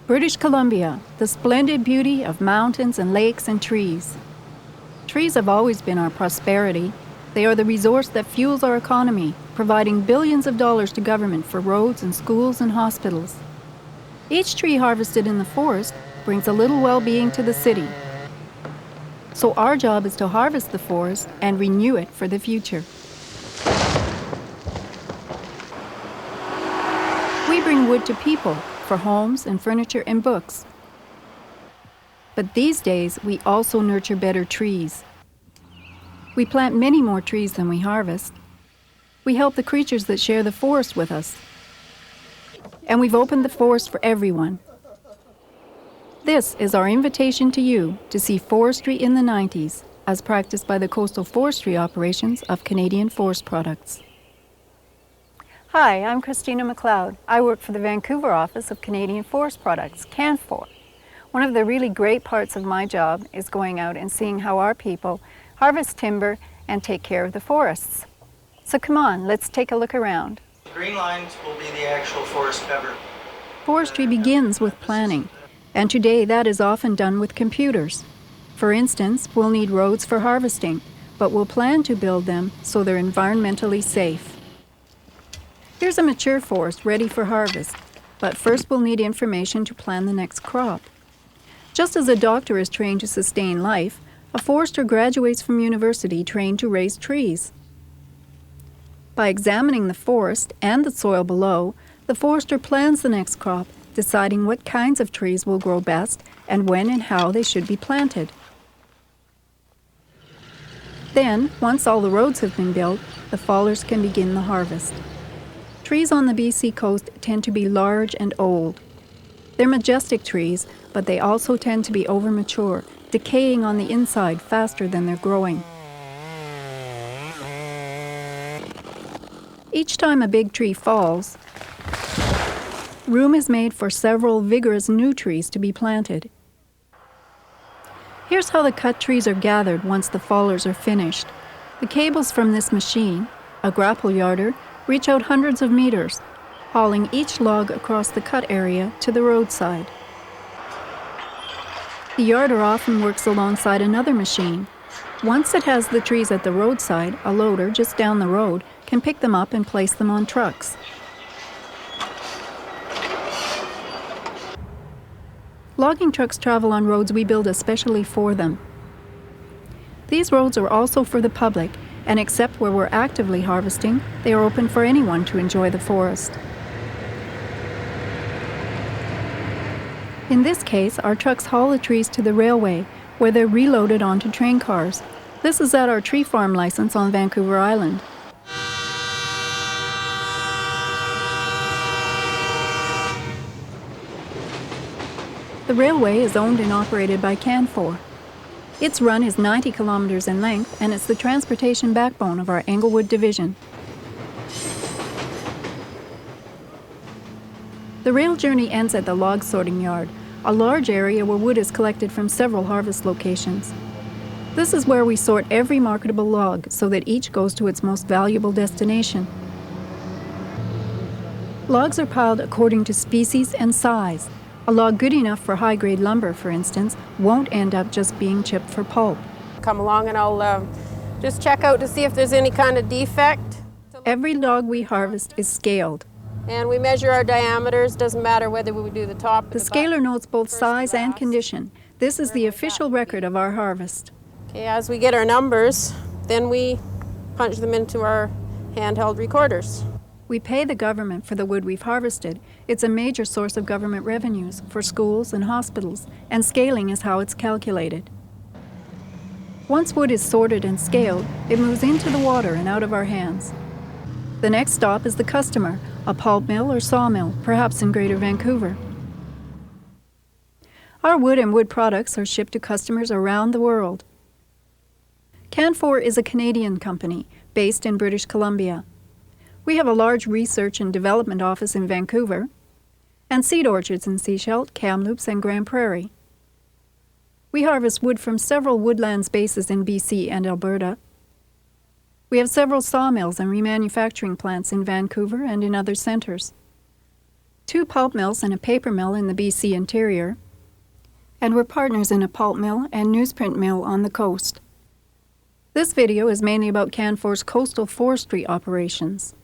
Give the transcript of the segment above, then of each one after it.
British Columbia, the splendid beauty of mountains and lakes and trees. Trees have always been our prosperity. They are the resource that fuels our economy, providing billions of dollars to government for roads and schools and hospitals. Each tree harvested in the forest brings a little well-being to the city. So our job is to harvest the forest and renew it for the future. We bring wood to people for homes and furniture and books. But these days, we also nurture better trees. We plant many more trees than we harvest. We help the creatures that share the forest with us. And we've opened the forest for everyone. This is our invitation to you to see forestry in the 90s, as practiced by the coastal forestry operations of Canadian Forest Products. Hi, I'm Christina McLeod. I work for the Vancouver office of Canadian Forest Products, CANFOR. One of the really great parts of my job is going out and seeing how our people harvest timber and take care of the forests. So come on, let's take a look around. The green lines will be the actual forest cover. Forestry begins with planning, and today that is often done with computers. For instance, we'll need roads for harvesting, but we'll plan to build them so they're environmentally safe. Here's a mature forest ready for harvest, but first we'll need information to plan the next crop. Just as a doctor is trained to sustain life, a forester graduates from university trained to raise trees. By examining the forest and the soil below, the forester plans the next crop, deciding what kinds of trees will grow best and when and how they should be planted. Then, once all the roads have been built, the fallers can begin the harvest. Trees on the BC coast tend to be large and old. They're majestic trees, but they also tend to be overmature, decaying on the inside faster than they're growing. Each time a big tree falls, room is made for several vigorous new trees to be planted. Here's how the cut trees are gathered once the fallers are finished. The cables from this machine, a grapple yarder, reach out hundreds of meters, hauling each log across the cut area to the roadside. The yarder often works alongside another machine. Once it has the trees at the roadside, a loader just down the road can pick them up and place them on trucks. Logging trucks travel on roads we build especially for them. These roads are also for the public, and except where we're actively harvesting, they are open for anyone to enjoy the forest. In this case, our trucks haul the trees to the railway, where they're reloaded onto train cars. This is at our tree farm license on Vancouver Island. The railway is owned and operated by CANFOR. Its run is 90 kilometers in length, and it's the transportation backbone of our Englewood division. The rail journey ends at the log sorting yard, a large area where wood is collected from several harvest locations. This is where we sort every marketable log so that each goes to its most valuable destination. Logs are piled according to species and size. A log good enough for high-grade lumber, for instance, won't end up just being chipped for pulp. Come along and I'll just check out to see if there's any kind of defect. Every log we harvest is scaled. And we measure our diameters, doesn't matter whether we do the top or The the scaler bottom. notes both size and condition. This is the official record of our harvest. Okay, as we get our numbers, then we punch them into our handheld recorders. We pay the government for the wood we've harvested. It's a major source of government revenues for schools and hospitals, and scaling is how it's calculated. Once wood is sorted and scaled, it moves into the water and out of our hands. The next stop is the customer, a pulp mill or sawmill, perhaps in Greater Vancouver. Our wood and wood products are shipped to customers around the world. CANFOR is a Canadian company based in British Columbia. We have a large research and development office in Vancouver and seed orchards in Sechelt, Kamloops, and Grand Prairie. We harvest wood from several woodlands bases in BC and Alberta. We have several sawmills and remanufacturing plants in Vancouver and in other centres. 2 pulp mills and a paper mill in the BC interior, and we're partners in a pulp mill and newsprint mill on the coast. This video is mainly about CANFOR's coastal forestry operations.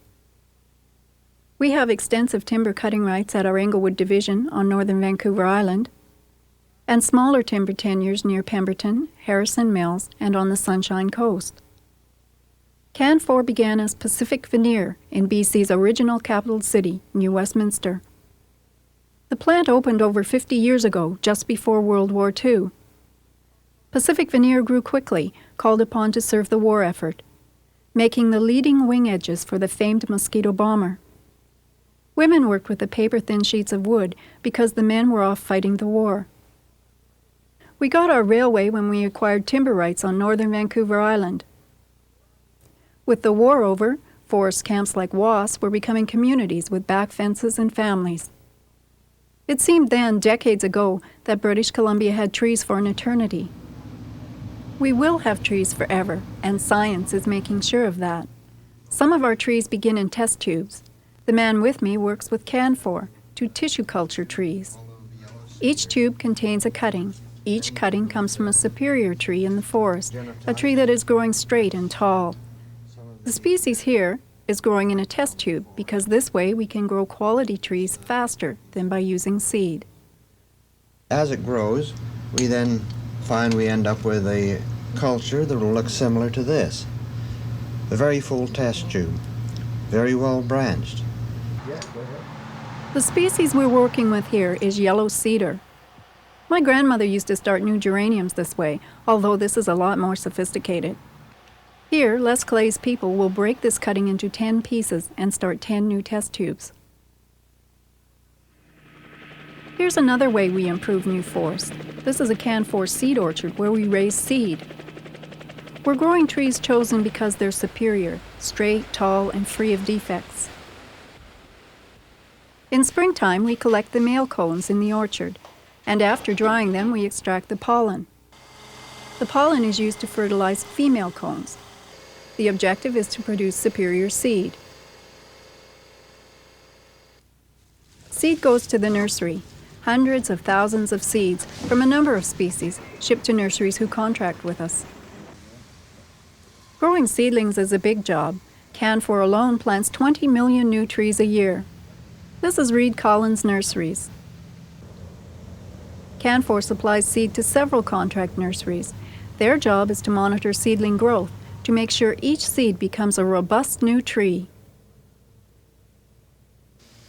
We have extensive timber cutting rights at our Englewood division on northern Vancouver Island, and smaller timber tenures near Pemberton, Harrison Mills, and on the Sunshine Coast. CANFOR began as Pacific Veneer in BC's original capital city, New Westminster. The plant opened over 50 years ago, just before World War II. Pacific Veneer grew quickly, called upon to serve the war effort, making the leading wing edges for the famed mosquito bomber. Women worked with the paper-thin sheets of wood because the men were off fighting the war. We got our railway when we acquired timber rights on northern Vancouver Island. With the war over, forest camps like WAS were becoming communities with back fences and families. It seemed then, decades ago, that British Columbia had trees for an eternity. We will have trees forever, and science is making sure of that. Some of our trees begin in test tubes. The man with me works with CANFOR to tissue culture trees. Each tube contains a cutting. Each cutting comes from a superior tree in the forest, a tree that is growing straight and tall. The species here is growing in a test tube because this way we can grow quality trees faster than by using seed. As it grows, we then find we end up with a culture that will look similar to this. A very full test tube, very well branched. The species we're working with here is yellow cedar. My grandmother used to start new geraniums this way, although this is a lot more sophisticated. Here, Les Clay's people will break this cutting into 10 pieces and start 10 new test tubes. Here's another way we improve new forest. This is a CANFOR seed orchard where we raise seed. We're growing trees chosen because they're superior, straight, tall, and free of defects. In springtime, we collect the male cones in the orchard, and after drying them, we extract the pollen. The pollen is used to fertilize female cones. The objective is to produce superior seed. Seed goes to the nursery. Hundreds of thousands of seeds from a number of species shipped to nurseries who contract with us. Growing seedlings is a big job. CANFOR alone plants 20 million new trees a year. This is Reed Collins Nurseries. CANFOR supplies seed to several contract nurseries. Their job is to monitor seedling growth to make sure each seed becomes a robust new tree.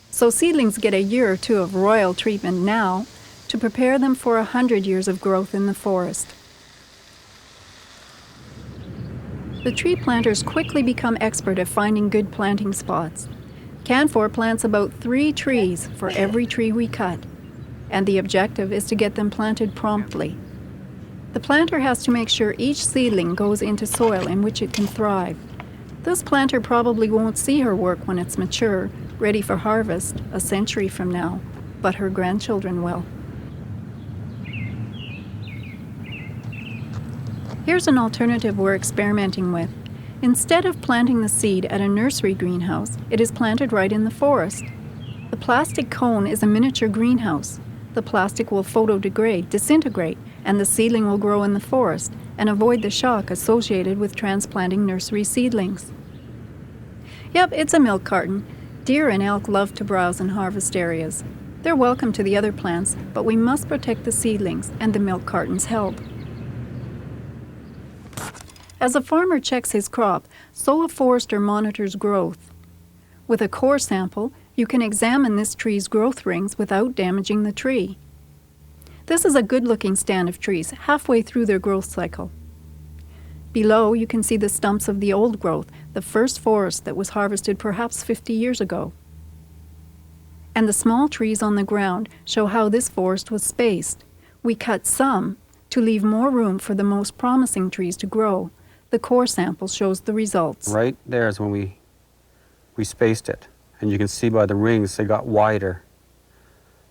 So seedlings get a year or two of royal treatment now to prepare them for 100 years of growth in the forest. The tree planters quickly become expert at finding good planting spots. CANFOR plants about 3 trees for every tree we cut, and the objective is to get them planted promptly. The planter has to make sure each seedling goes into soil in which it can thrive. This planter probably won't see her work when it's mature, ready for harvest, a century from now, but her grandchildren will. Here's an alternative we're experimenting with. Instead of planting the seed at a nursery greenhouse, it is planted right in the forest. The plastic cone is a miniature greenhouse. The plastic will photodegrade, disintegrate, and the seedling will grow in the forest and avoid the shock associated with transplanting nursery seedlings. Yep, it's a milk carton. Deer and elk love to browse in harvest areas. They're welcome to the other plants, but we must protect the seedlings, and the milk cartons help. As a farmer checks his crop, so a forester monitors growth. With a core sample, you can examine this tree's growth rings without damaging the tree. This is a good-looking stand of trees, halfway through their growth cycle. Below, you can see the stumps of the old growth, the first forest that was harvested perhaps 50 years ago. And the small trees on the ground show how this forest was spaced. We cut some to leave more room for the most promising trees to grow. The core sample shows the results. Right there is when we spaced it. And you can see by the rings they got wider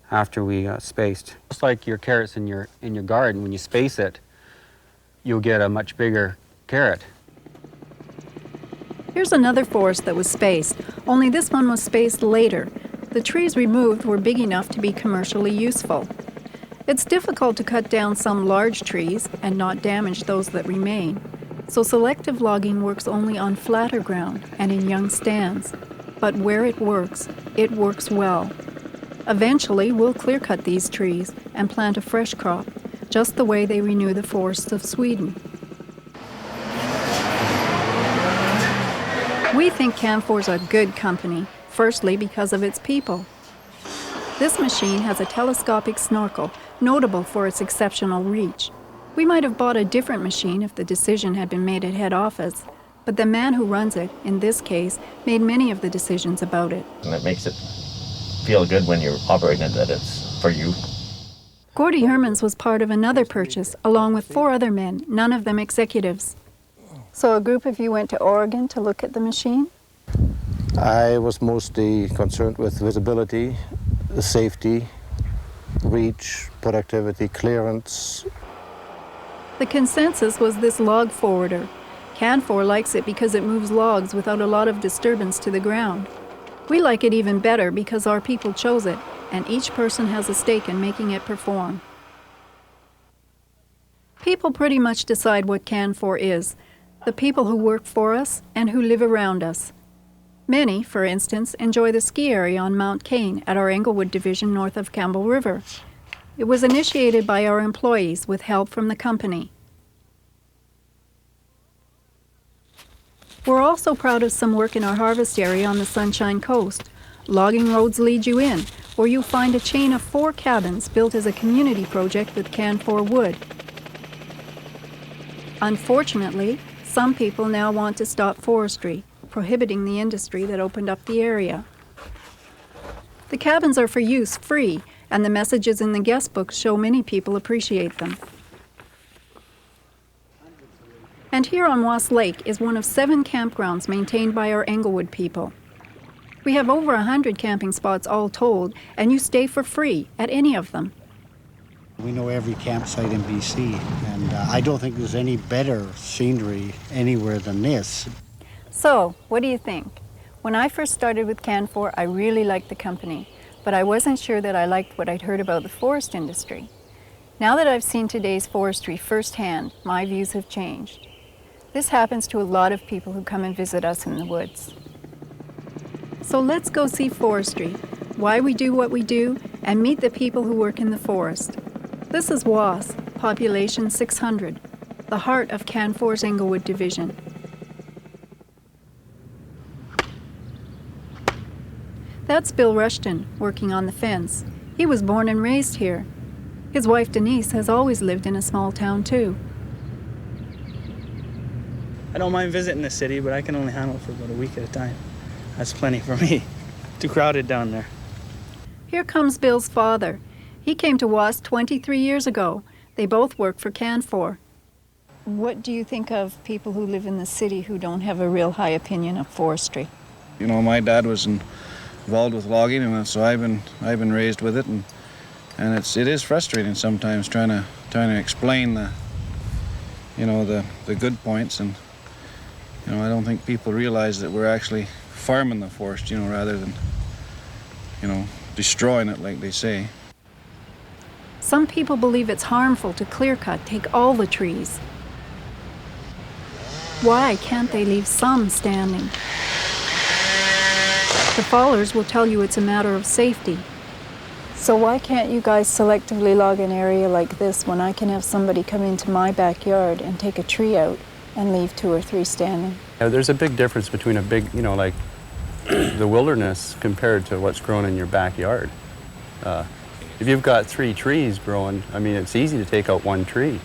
after we spaced. Just like your carrots in your garden, when you space it, you'll get a much bigger carrot. Here's another forest that was spaced, only this one was spaced later. The trees removed were big enough to be commercially useful. It's difficult to cut down some large trees and not damage those that remain, so selective logging works only on flatter ground and in young stands. But where it works well. Eventually, we'll clear-cut these trees and plant a fresh crop, just the way they renew the forests of Sweden. We think CANFOR's a good company, firstly because of its people. This machine has a telescopic snorkel, notable for its exceptional reach. We might have bought a different machine if the decision had been made at head office, but the man who runs it, in this case, made many of the decisions about it. And it makes it feel good when you're operating it, that it's for you. Gordy Hermans was part of another purchase, along with 4 other men, none of them executives. So a group of you went to Oregon to look at the machine? I was mostly concerned with visibility, safety, reach, productivity, clearance. The consensus was this log forwarder. CANFOR likes it because it moves logs without a lot of disturbance to the ground. We like it even better because our people chose it, and each person has a stake in making it perform. People pretty much decide what CANFOR is, the people who work for us and who live around us. Many, for instance, enjoy the ski area on Mount Cain at our Englewood division north of Campbell River. It was initiated by our employees with help from the company. We're also proud of some work in our harvest area on the Sunshine Coast. Logging roads lead you in, where you'll find a chain of 4 cabins built as a community project with CANFOR wood. Unfortunately, some people now want to stop forestry, prohibiting the industry that opened up the area. The cabins are for use free, and the messages in the guest books show many people appreciate them. And here on Wass Lake is one of 7 campgrounds maintained by our Englewood people. We have over 100 camping spots all told, and you stay for free at any of them. We know every campsite in BC, and I don't think there's any better scenery anywhere than this. So, what do you think? When I first started with CANFOR, I really liked the company, but I wasn't sure that I liked what I'd heard about the forest industry. Now that I've seen today's forestry firsthand, my views have changed. This happens to a lot of people who come and visit us in the woods. So let's go see forestry, why we do what we do, and meet the people who work in the forest. This is Wass, population 600, the heart of CANFOR's Englewood division. That's Bill Rushton, working on the fence. He was born and raised here. His wife Denise has always lived in a small town too. I don't mind visiting the city, but I can only handle it for about a week at a time. That's plenty for me. Too crowded down there. Here comes Bill's father. He came to Wass 23 years ago. They both work for CANFOR. What do you think of people who live in the city who don't have a real high opinion of forestry? You know, my dad was involved with logging, and so I've been raised with it, and it is frustrating sometimes trying to explain the good points, and I don't think people realize that we're actually farming the forest, rather than destroying it like they say. Some people believe it's harmful to clear cut, take all the trees. Why can't they leave some standing? The fallers will tell you it's a matter of safety. So why can't you guys selectively log an area like this when I can have somebody come into my backyard and take a tree out and leave 2 or 3 standing? There's a big difference between a big, like the wilderness compared to what's grown in your backyard. If you've got 3 trees growing, it's easy to take out 1 tree.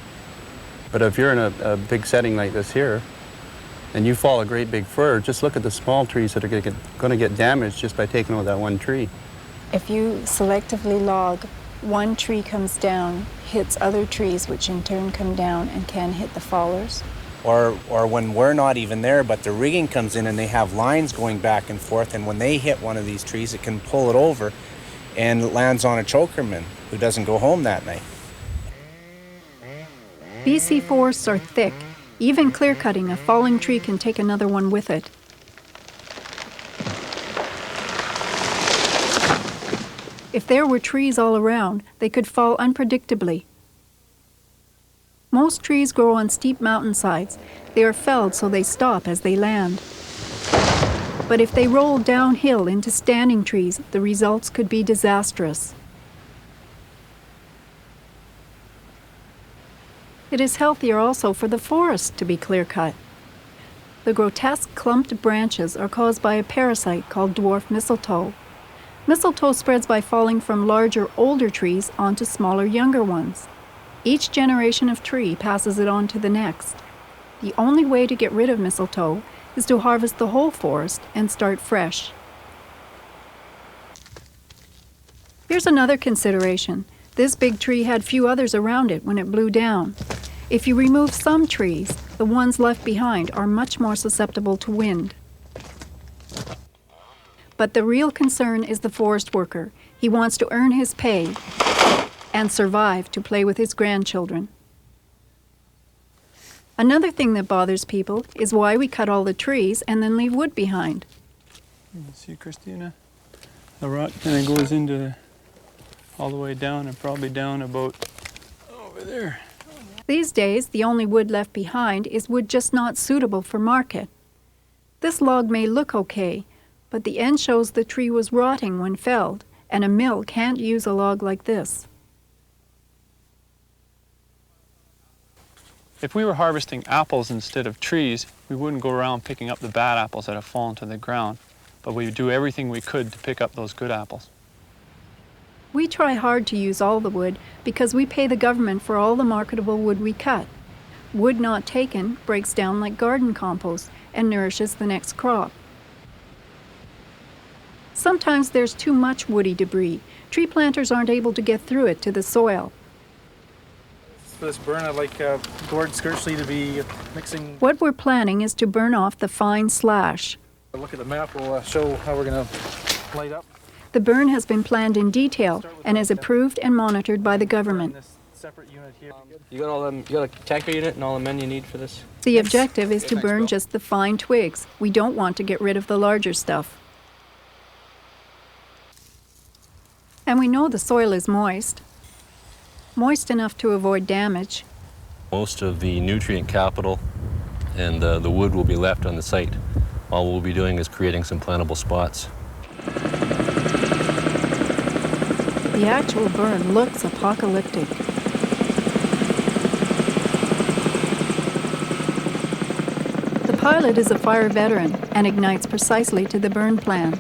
But if you're in a big setting like this here, and you fall a great big fir, just look at the small trees that are going to get damaged just by taking out that 1 tree. If you selectively log, 1 tree comes down, hits other trees, which in turn come down and can hit the fallers. Or when we're not even there, but the rigging comes in and they have lines going back and forth, and when they hit one of these trees, it can pull it over and it lands on a chokerman who doesn't go home that night. BC forests are thick. Even clear-cutting, a falling tree can take another one with it. If there were trees all around, they could fall unpredictably. Most trees grow on steep mountainsides. They are felled so they stop as they land. But if they roll downhill into standing trees, the results could be disastrous. It is healthier also for the forest to be clear-cut. The grotesque clumped branches are caused by a parasite called dwarf mistletoe. Mistletoe spreads by falling from larger, older trees onto smaller, younger ones. Each generation of tree passes it on to the next. The only way to get rid of mistletoe is to harvest the whole forest and start fresh. Here's another consideration. This big tree had few others around it when it blew down. If you remove some trees, the ones left behind are much more susceptible to wind. But the real concern is the forest worker. He wants to earn his pay and survive to play with his grandchildren. Another thing that bothers people is why we cut all the trees and then leave wood behind. You can see, Christina, the rock kind of goes into all the way down and probably down about over there. These days, the only wood left behind is wood just not suitable for market. This log may look okay, but the end shows the tree was rotting when felled, and a mill can't use a log like this. If we were harvesting apples instead of trees, we wouldn't go around picking up the bad apples that have fallen to the ground, but we would do everything we could to pick up those good apples. We try hard to use all the wood because we pay the government for all the marketable wood we cut. Wood not taken breaks down like garden compost and nourishes the next crop. Sometimes there's too much woody debris. Tree planters aren't able to get through it to the soil. For this burn, I'd like Gord Skirchley to be mixing. What we're planning is to burn off the fine slash. Look at the map, we'll show how we're going to light up. The burn has been planned in detail and is approved and monitored by the government. You got a tanker unit and all the men you need for this? The objective is to burn just the fine twigs. We don't want to get rid of the larger stuff. And we know the soil is moist enough to avoid damage. Most of the nutrient capital and the wood will be left on the site. All we'll be doing is creating some plantable spots. The actual burn looks apocalyptic. The pilot is a fire veteran and ignites precisely to the burn plan.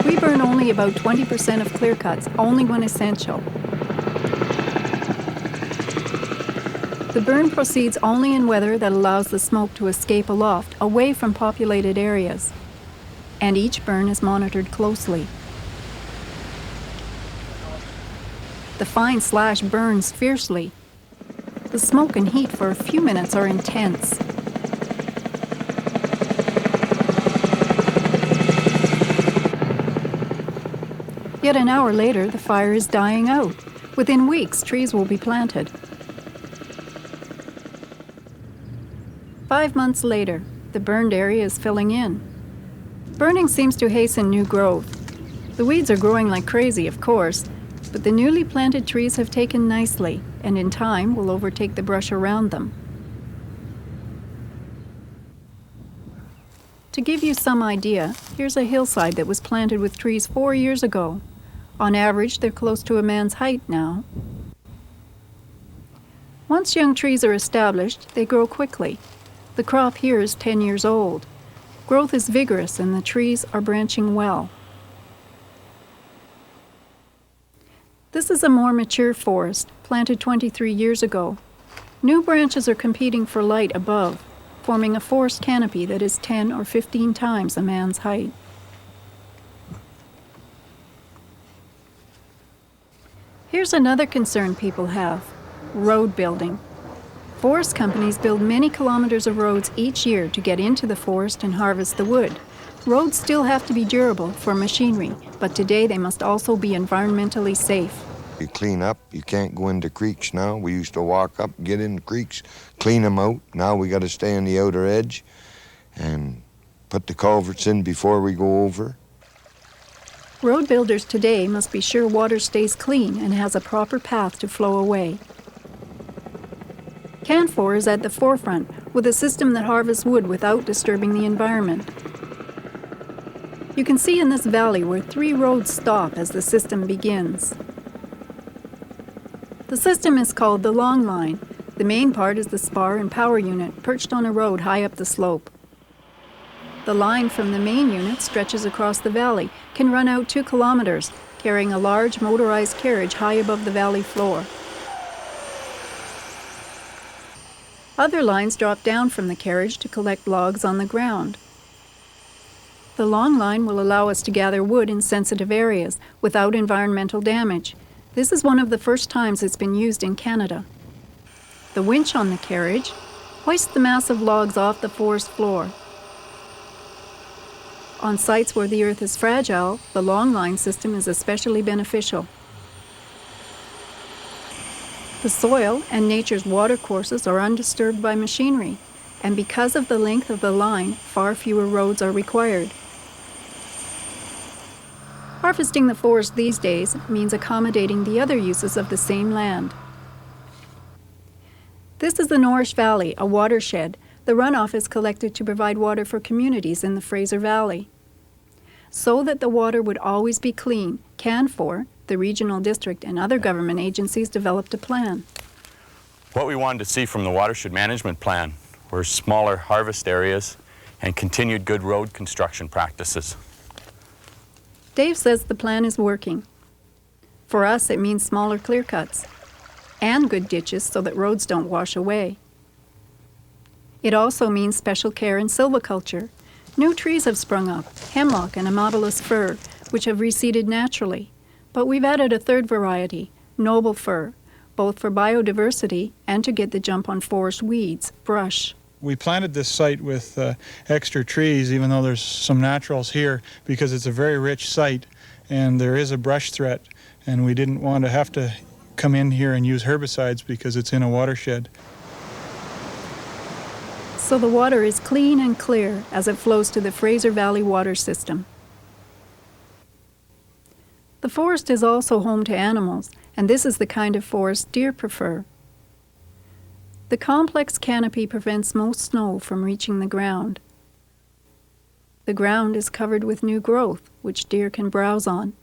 We burn only about 20% of clear cuts, only when essential. The burn proceeds only in weather that allows the smoke to escape aloft, away from populated areas. And each burn is monitored closely. The fine slash burns fiercely. The smoke and heat for a few minutes are intense. Yet an hour later, the fire is dying out. Within weeks, trees will be planted. 5 months later, the burned area is filling in. Burning seems to hasten new growth. The weeds are growing like crazy, of course, but the newly planted trees have taken nicely, and in time will overtake the brush around them. To give you some idea, here's a hillside that was planted with trees 4 years ago. On average, they're close to a man's height now. Once young trees are established, they grow quickly. The crop here is 10 years old. Growth is vigorous and the trees are branching well. This is a more mature forest, planted 23 years ago. New branches are competing for light above, forming a forest canopy that is 10 or 15 times a man's height. Here's another concern people have: road building. Forest companies build many kilometers of roads each year to get into the forest and harvest the wood. Roads still have to be durable for machinery, but today they must also be environmentally safe. You clean up, you can't go into creeks now. We used to walk up, get in the creeks, clean them out. Now we got to stay on the outer edge and put the culverts in before we go over. Road builders today must be sure water stays clean and has a proper path to flow away. CANFOR is at the forefront with a system that harvests wood without disturbing the environment. You can see in this valley where 3 roads stop as the system begins. The system is called the long line. The main part is the spar and power unit perched on a road high up the slope. The line from the main unit stretches across the valley, can run out 2 kilometers, carrying a large motorized carriage high above the valley floor. Other lines drop down from the carriage to collect logs on the ground. The long line will allow us to gather wood in sensitive areas without environmental damage. This is one of the first times it's been used in Canada. The winch on the carriage hoists the massive logs off the forest floor. On sites where the earth is fragile, the long line system is especially beneficial. The soil and nature's watercourses are undisturbed by machinery, and because of the length of the line, far fewer roads are required. Harvesting the forest these days means accommodating the other uses of the same land. This is the Norrish Valley, a watershed. The runoff is collected to provide water for communities in the Fraser Valley. So that the water would always be clean, CANFOR, the regional district, and other government agencies developed a plan. What we wanted to see from the watershed management plan were smaller harvest areas and continued good road construction practices. Dave says the plan is working. For us, it means smaller clear cuts and good ditches so that roads don't wash away. It also means special care in silviculture. New trees have sprung up, hemlock and amabilis fir, which have reseeded naturally. But we've added a 3rd variety, noble fir, both for biodiversity and to get the jump on forest weeds, brush. We planted this site with extra trees, even though there's some naturals here, because it's a very rich site and there is a brush threat, and we didn't want to have to come in here and use herbicides because it's in a watershed. So the water is clean and clear as it flows to the Fraser Valley water system. The forest is also home to animals, and this is the kind of forest deer prefer. The complex canopy prevents most snow from reaching the ground. The ground is covered with new growth, which deer can browse on.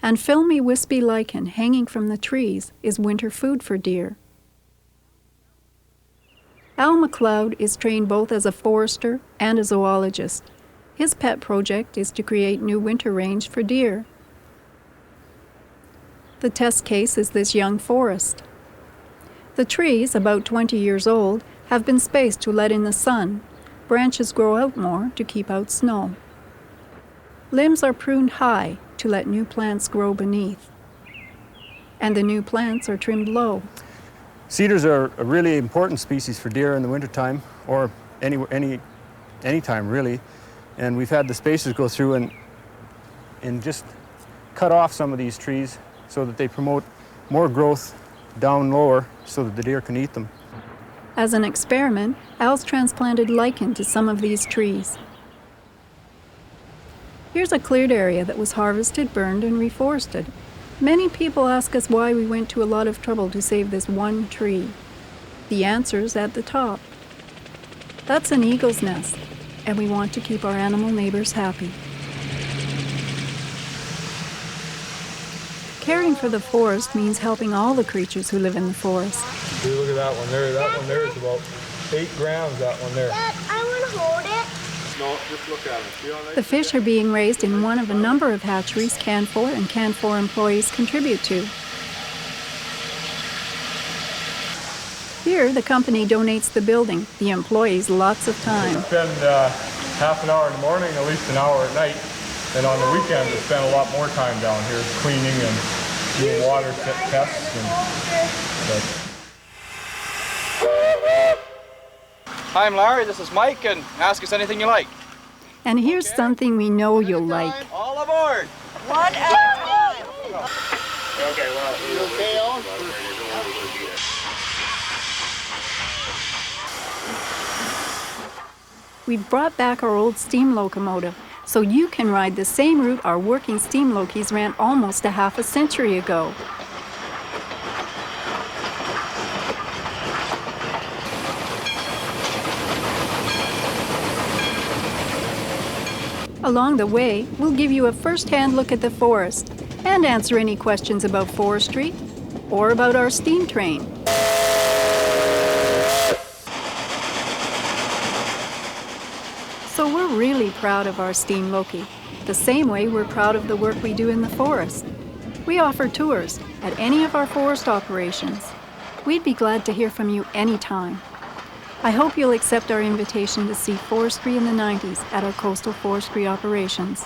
And filmy, wispy lichen hanging from the trees is winter food for deer. Al McLeod is trained both as a forester and a zoologist. His pet project is to create new winter range for deer. The test case is this young forest. The trees, about 20 years old, have been spaced to let in the sun. Branches grow out more to keep out snow. Limbs are pruned high to let new plants grow beneath. And the new plants are trimmed low. Cedars are a really important species for deer in the wintertime, or any time really. And we've had the spacers go through and just cut off some of these trees so that they promote more growth down lower so that the deer can eat them. As an experiment, Al's transplanted lichen to some of these trees. Here's a cleared area that was harvested, burned, and reforested. Many people ask us why we went to a lot of trouble to save this one tree. The answer's at the top. That's an eagle's nest, and we want to keep our animal neighbors happy. Caring for the forest means helping all the creatures who live in the forest. See, look at that one there. That one there is about 8 grams, that one there. Dad, I want to hold it. No, just look at it. See how nice The fish are being raised in one of a number of hatcheries CANFOR and CANFOR employees contribute to. Here, the company donates the building, the employees lots of time. We spend half an hour in the morning, at least an hour at night, and on the weekends we spend a lot more time down here cleaning and doing water tests. Hi, I'm Larry, this is Mike, and ask us anything you like. And here's something we know you'll like. All aboard! One at a time. Okay, well, you okay, Ellen? We've brought back our old steam locomotive. so you can ride the same route our working steam Lokis ran almost a half a century ago. Along the way, we'll give you a first-hand look at the forest and answer any questions about forestry or about our steam train. So we're really proud of our steam Loki, the same way we're proud of the work we do in the forest. We offer tours at any of our forest operations. We'd be glad to hear from you anytime. I hope you'll accept our invitation to see forestry in the 90s at our coastal forestry operations.